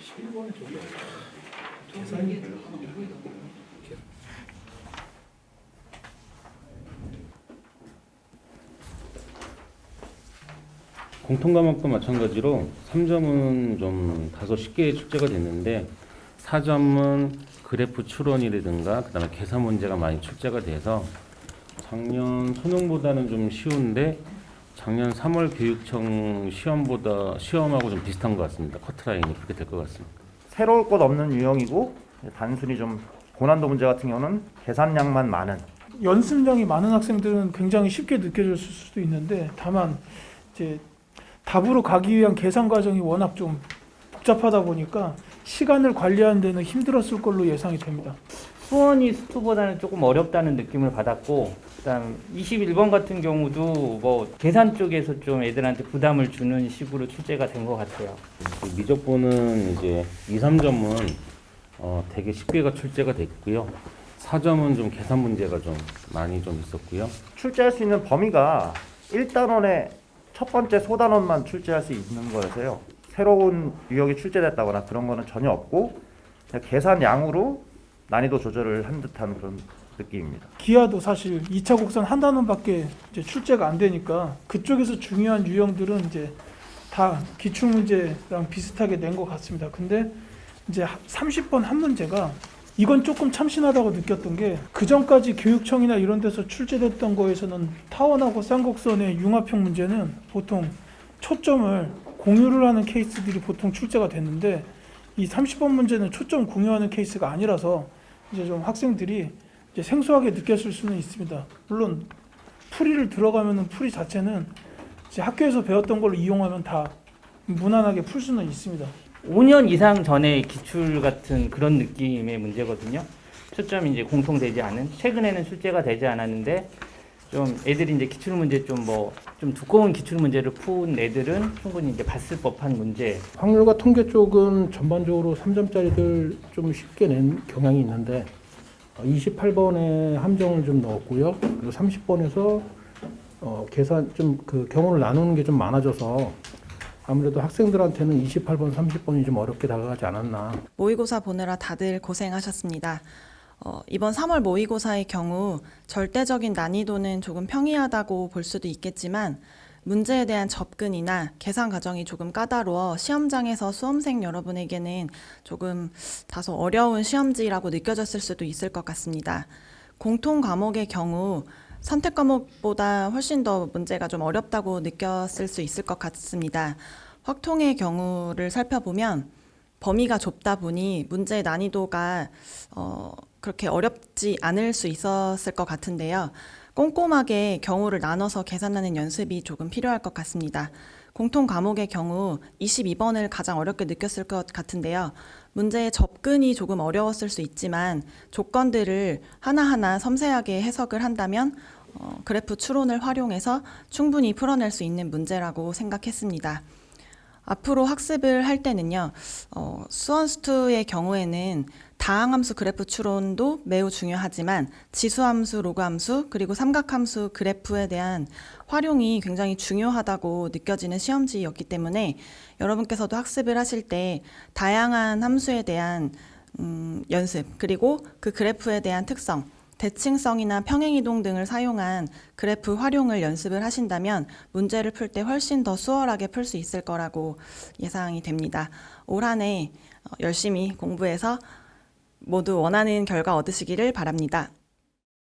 11번에 저기 계산이 공통과목도 마찬가지로 3점은 좀 다소 쉽게 출제가 됐는데 4점은 그래프 추론이라든가 그다음에 계산 문제가 많이 출제가 돼서 작년 수능보다는 좀 쉬운데 작년 3월 교육청 시험하고 좀 비슷한 것 같습니다. 커트라인이 그렇게 될 것 같습니다. 새로울 것 없는 유형이고 단순히 좀 고난도 문제 같은 경우는 계산량만 많은 연습량이 많은 학생들은 굉장히 쉽게 느껴졌을 수도 있는데 다만 이제 답으로 가기 위한 계산 과정이 워낙 좀 복잡하다 보니까 시간을 관리하는 데는 힘들었을 걸로 예상이 됩니다. 수원이 수투보다는 조금 어렵다는 느낌을 받았고, 그다음 21번 같은 경우도 뭐 계산 쪽에서 좀 애들한테 부담을 주는 식으로 출제가 된 것 같아요. 미적분은 이제 2, 3점은 되게 쉽게가 출제가 됐고요. 4점은 좀 계산 문제가 좀 많이 좀 있었고요. 출제할 수 있는 범위가 1단원의 첫 번째 소단원만 출제할 수 있는 거여서요. 새로운 유형이 출제됐다거나 그런 거는 전혀 없고 그냥 계산량으로 난이도 조절을 한 듯한 그런 느낌입니다. 기하도 사실 2차 곡선 한 단원밖에 이제 출제가 안 되니까 그쪽에서 중요한 유형들은 이제 다 기출 문제랑 비슷하게 낸 것 같습니다. 근데 이제 30번 한 문제가 이건 조금 참신하다고 느꼈던 게 그전까지 교육청이나 이런 데서 출제됐던 거에서는 타원하고 쌍곡선의 융합형 문제는 보통 초점을 공유를 하는 케이스들이 보통 출제가 됐는데 이 30번 문제는 초점 공유하는 케이스가 아니라서 이제 좀 학생들이 이제 생소하게 느꼈을 수는 있습니다. 물론 풀이를 들어가면은 풀이 자체는 이제 학교에서 배웠던 걸 이용하면 다 무난하게 풀 수는 있습니다. 5년 이상 전에 기출 같은 그런 느낌의 문제거든요. 초점이 이제 공통되지 않은, 최근에는 출제가 되지 않았는데 좀 애들이 이제 기출 문제 좀 두꺼운 기출 문제를 푼 애들은 충분히 이제 봤을 법한 문제. 확률과 통계 쪽은 전반적으로 3점짜리들 좀 쉽게 낸 경향이 있는데 28번에 함정을 좀 넣었고요. 그리고 30번에서 계산 좀 그 경우를 나누는 게 좀 많아져서 아무래도 학생들한테는 28번, 30번이 좀 어렵게 다가가지 않았나. 모의고사 보느라 다들 고생하셨습니다. 이번 3월 모의고사의 경우 절대적인 난이도는 조금 평이하다고 볼 수도 있겠지만 문제에 대한 접근이나 계산 과정이 조금 까다로워 시험장에서 수험생 여러분에게는 조금 다소 어려운 시험지라고 느껴졌을 수도 있을 것 같습니다. 공통 과목의 경우 선택 과목보다 훨씬 더 문제가 좀 어렵다고 느꼈을 수 있을 것 같습니다. 확통의 경우를 살펴보면 범위가 좁다 보니 문제의 난이도가 그렇게 어렵지 않을 수 있었을 것 같은데요. 꼼꼼하게 경우를 나눠서 계산하는 연습이 조금 필요할 것 같습니다. 공통 과목의 경우 22번을 가장 어렵게 느꼈을 것 같은데요. 문제의 접근이 조금 어려웠을 수 있지만 조건들을 하나하나 섬세하게 해석을 한다면 그래프 추론을 활용해서 충분히 풀어낼 수 있는 문제라고 생각했습니다. 앞으로 학습을 할 때는요, 수원수투의 경우에는 다항함수 그래프 추론도 매우 중요하지만 지수함수, 로그함수, 그리고 삼각함수 그래프에 대한 활용이 굉장히 중요하다고 느껴지는 시험지였기 때문에 여러분께서도 학습을 하실 때 다양한 함수에 대한 연습, 그리고 그 그래프에 대한 특성, 대칭성이나 평행이동 등을 사용한 그래프 활용을 연습을 하신다면 문제를 풀 때 훨씬 더 수월하게 풀 수 있을 거라고 예상이 됩니다. 올 한 해 열심히 공부해서 모두 원하는 결과 얻으시기를 바랍니다.